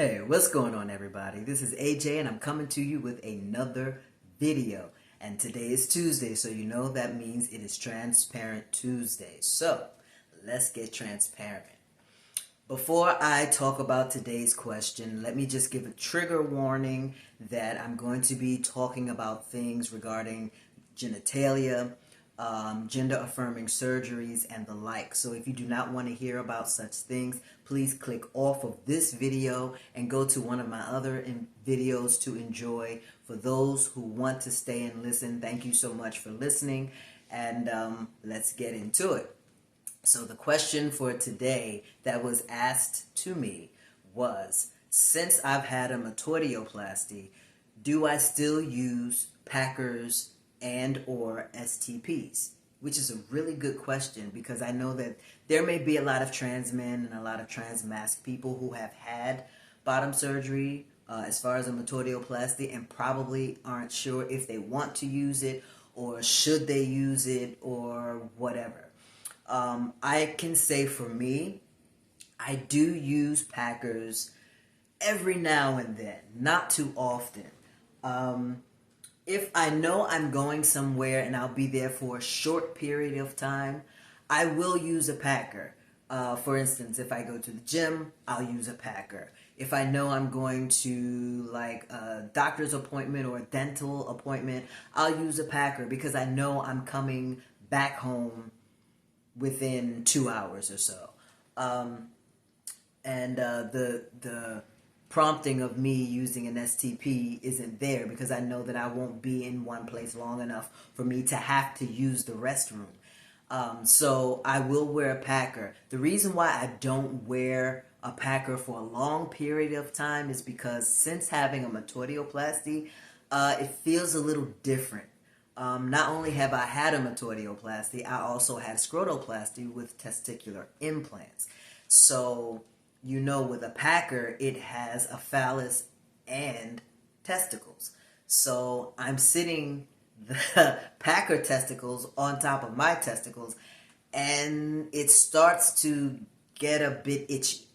Hey, what's going on, everybody? This is A.J. and I'm coming to you with another video. And today is Tuesday, so you know that means it is Transparent Tuesday. So, let's get transparent. Before I talk about today's question, let me just give a trigger warning that I'm going to be talking about things regarding genitalia, gender-affirming surgeries, and the like. So if you do not want to hear about such things, please click off of this video and go to one of my other videos to enjoy. For those who want to stay and listen, thank you so much for listening, and let's get into it. So the question for today that was asked to me was, since I've had a metoidioplasty, do I still use Packers and or STPs? Which is a really good question, because I know that there may be a lot of trans men and a lot of trans masc people who have had bottom surgery as far as a metoidioplasty and probably aren't sure if they want to use it or should they use it or whatever. I can say for me, I do use Packers every now and then, not too often. If I know I'm going somewhere and I'll be there for a short period of time, I will use a Packer. For instance, if I go to the gym, I'll use a Packer. If I know I'm going to like a doctor's appointment or a dental appointment, I'll use a Packer because I know I'm coming back home within 2 hours or so. The prompting of me using an STP isn't there because I know that I won't be in one place long enough for me to have to use the restroom. So I will wear a Packer. The reason why I don't wear a Packer for a long period of time is because since having a metoidioplasty, it feels a little different. Not only have I had a metoidioplasty, I also had scrotoplasty with testicular implants. So, you know, with a Packer, it has a phallus and testicles. So I'm sitting the Packer testicles on top of my testicles, and it starts to get a bit itchy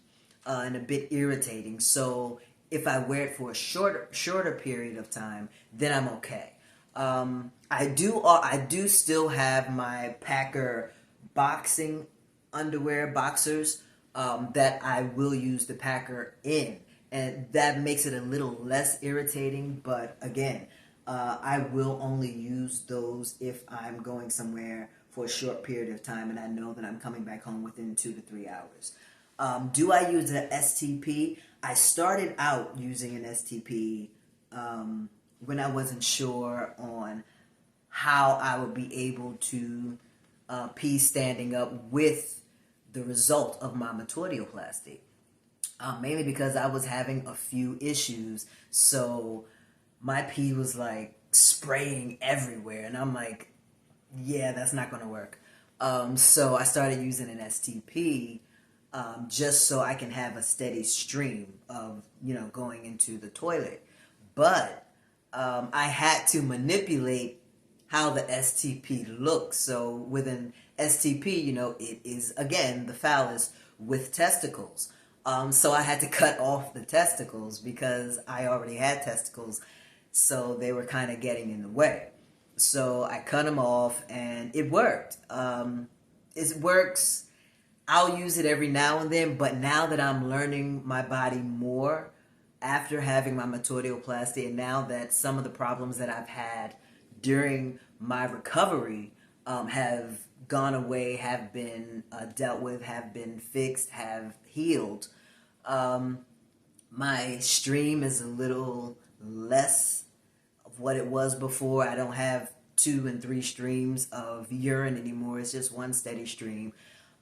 and a bit irritating. So if I wear it for a shorter period of time, then I'm okay. I do still have my Packer boxing underwear, boxers, that I will use the Packer in. And that makes it a little less irritating, but again, I will only use those if I'm going somewhere for a short period of time and I know that I'm coming back home within 2 to 3 hours. Do I use an STP? I started out using an STP when I wasn't sure on how I would be able to pee standing up with the result of my metoidioplasty. Mainly because I was having a few issues, so my pee was like spraying everywhere, and I'm like, yeah, that's not going to work. So I started using an STP just so I can have a steady stream of, going into the toilet. But I had to manipulate how the STP looks. So with an STP, it is, again, the phallus with testicles. So I had to cut off the testicles because I already had testicles, so they were kind of getting in the way. So I cut them off, and it worked. It works. I'll use it every now and then, but now that I'm learning my body more after having my metoidioplasty, and now that some of the problems that I've had during my recovery have gone away, have been dealt with, have been fixed, have healed, my stream is a little less of what it was before. I don't have 2 and 3 streams of urine anymore. It's just one steady stream.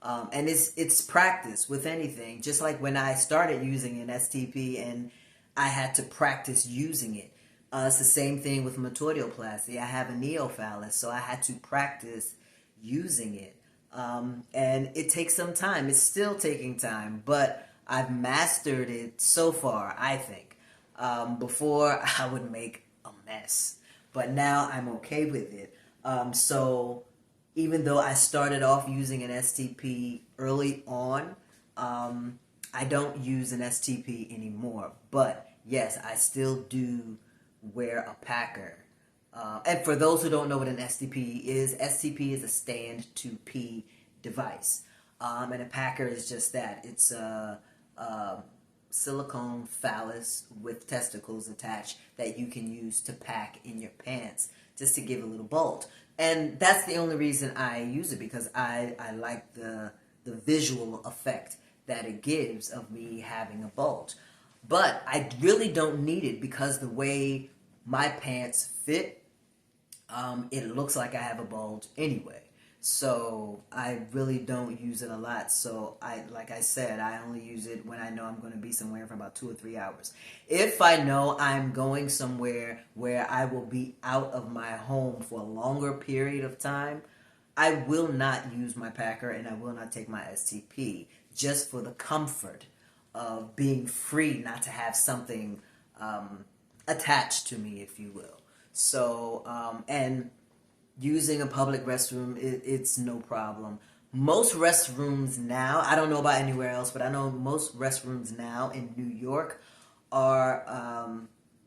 And it's practice with anything. Just like when I started using an STP and I had to practice using it. It's the same thing with metoidioplasty. I have a neophallus, so I had to practice using it. And it takes some time. It's still taking time, but I've mastered it so far, I think. Before, I would make a mess, but now I'm okay with it. So even though I started off using an STP early on, I don't use an STP anymore, but yes, I still do wear a packer. And for those who don't know what an STP is a stand to pee device. And a packer is just that. It's a silicone phallus with testicles attached that you can use to pack in your pants just to give a little bulge. And that's the only reason I use it, because I like the visual effect that it gives of me having a bulge. But I really don't need it because the way my pants fit, it looks like I have a bulge anyway. So I really don't use it a lot. So like I said, I only use it when I know I'm going to be somewhere for about 2 or 3 hours. If I know I'm going somewhere where I will be out of my home for a longer period of time, I will not use my packer and I will not take my STP, just for the comfort of being free, not to have something attached to me, if you will. So, and using a public restroom, it's no problem. Most restrooms now, I don't know about anywhere else, but I know most restrooms now in New York are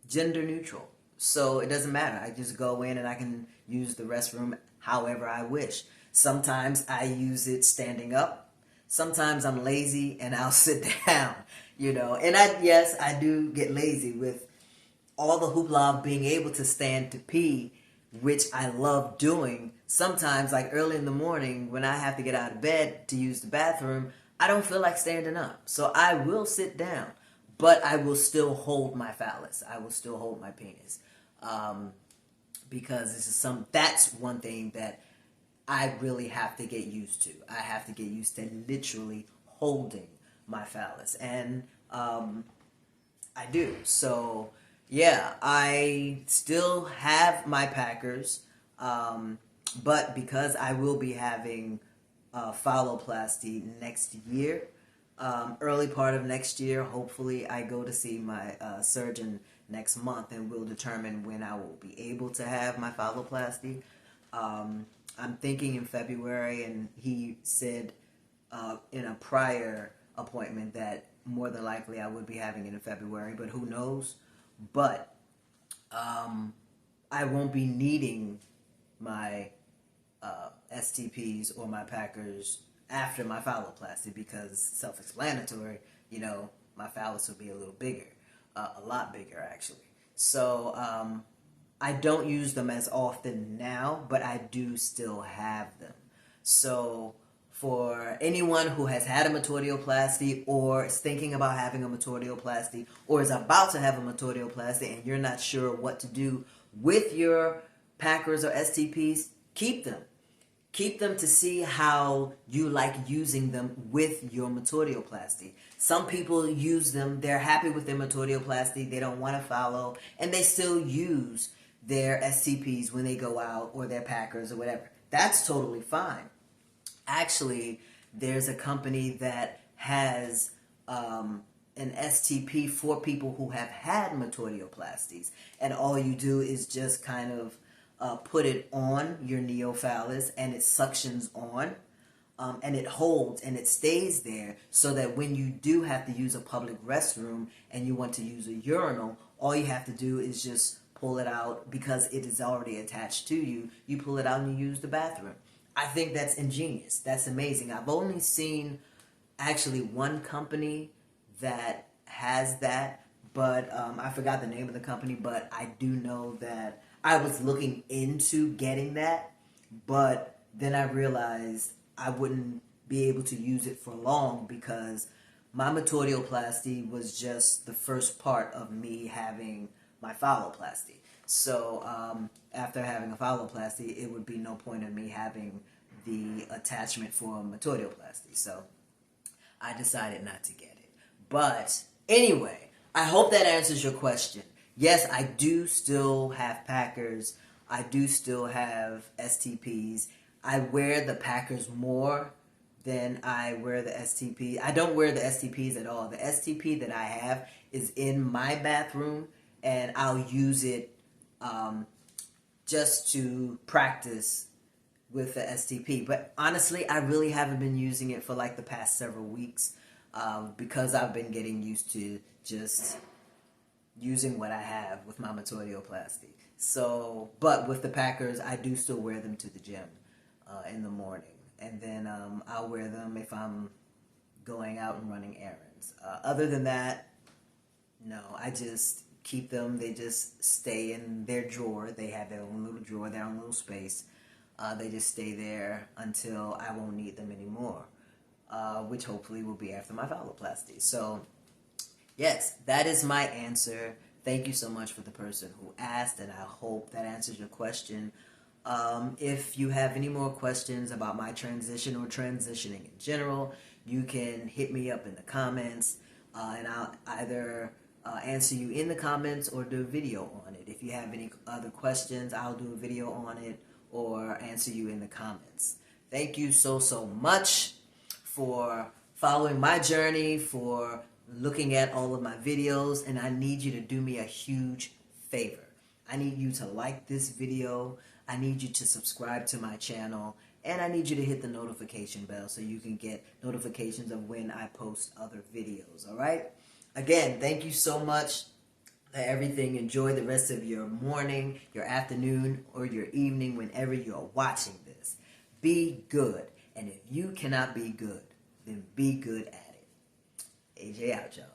gender neutral. So it doesn't matter. I just go in and I can use the restroom however I wish. Sometimes I use it standing up. Sometimes I'm lazy and I'll sit down, And yes, I do get lazy with all the hoopla of being able to stand to pee, which I love doing. Sometimes, like early in the morning, when I have to get out of bed to use the bathroom, I don't feel like standing up. So I will sit down, but I will still hold my phallus. I will still hold my penis. Because that's one thing that I really have to get used to. I have to get used to literally holding my phallus. And I do. So yeah, I still have my packers, but because I will be having phalloplasty next year, early part of next year, hopefully I go to see my surgeon next month and we'll determine when I will be able to have my phalloplasty. I'm thinking in February, and he said in a prior appointment that more than likely I would be having it in February, but who knows? But I won't be needing my STPs or my packers after my phalloplasty, because self-explanatory, my phallus will be a little bigger, a lot bigger actually. So I don't use them as often now, but I do still have them. So for anyone who has had a metoidioplasty or is thinking about having a metoidioplasty or is about to have a metoidioplasty and you're not sure what to do with your packers or STPs, keep them. Keep them to see how you like using them with your metoidioplasty. Some people use them, they're happy with their metoidioplasty, they don't want to follow, and they still use their STPs when they go out, or their packers or whatever. That's totally fine. Actually, there's a company that has an STP for people who have had metoidioplasties, and all you do is just kind of put it on your neophallus, and it suctions on, and it holds and it stays there, so that when you do have to use a public restroom and you want to use a urinal, all you have to do is just pull it out, because it is already attached to you. You pull it out and you use the bathroom. I think that's ingenious. That's amazing. I've only seen actually one company that has that, but I forgot the name of the company, but I do know that I was looking into getting that, but then I realized I wouldn't be able to use it for long, because my metoidioplasty was just the first part of me having my phalloplasty. So after having a phalloplasty, it would be no point in me having the attachment for a metoidioplasty. So I decided not to get it. But anyway, I hope that answers your question. Yes, I do still have packers. I do still have STPs. I wear the packers more than I wear the STP. I don't wear the STPs at all. The STP that I have is in my bathroom, and I'll use it just to practice with the STP. But honestly, I really haven't been using it for like the past several weeks. because I've been getting used to just using what I have with my metoidioplasty. So, but with the Packers, I do still wear them to the gym in the morning. And then I'll wear them if I'm going out and running errands. Other than that, no, I just keep them. They just stay in their drawer. They have their own little drawer, their own little space. They just stay there until I won't need them anymore, which hopefully will be after my phalloplasty. So, yes, that is my answer. Thank you so much for the person who asked, and I hope that answers your question. If you have any more questions about my transition or transitioning in general, you can hit me up in the comments, and I'll either answer you in the comments or do a video on it. If you have any other questions, I'll do a video on it or answer you in the comments. Thank you so much for following my journey, for looking at all of my videos, and I need you to do me a huge favor. I need you to like this video, I need you to subscribe to my channel, and I need you to hit the notification bell so you can get notifications of when I post other videos, alright? Again, thank you so much for everything. Enjoy the rest of your morning, your afternoon, or your evening whenever you're watching this. Be good, and if you cannot be good, then be good at it. A.J. out, y'all.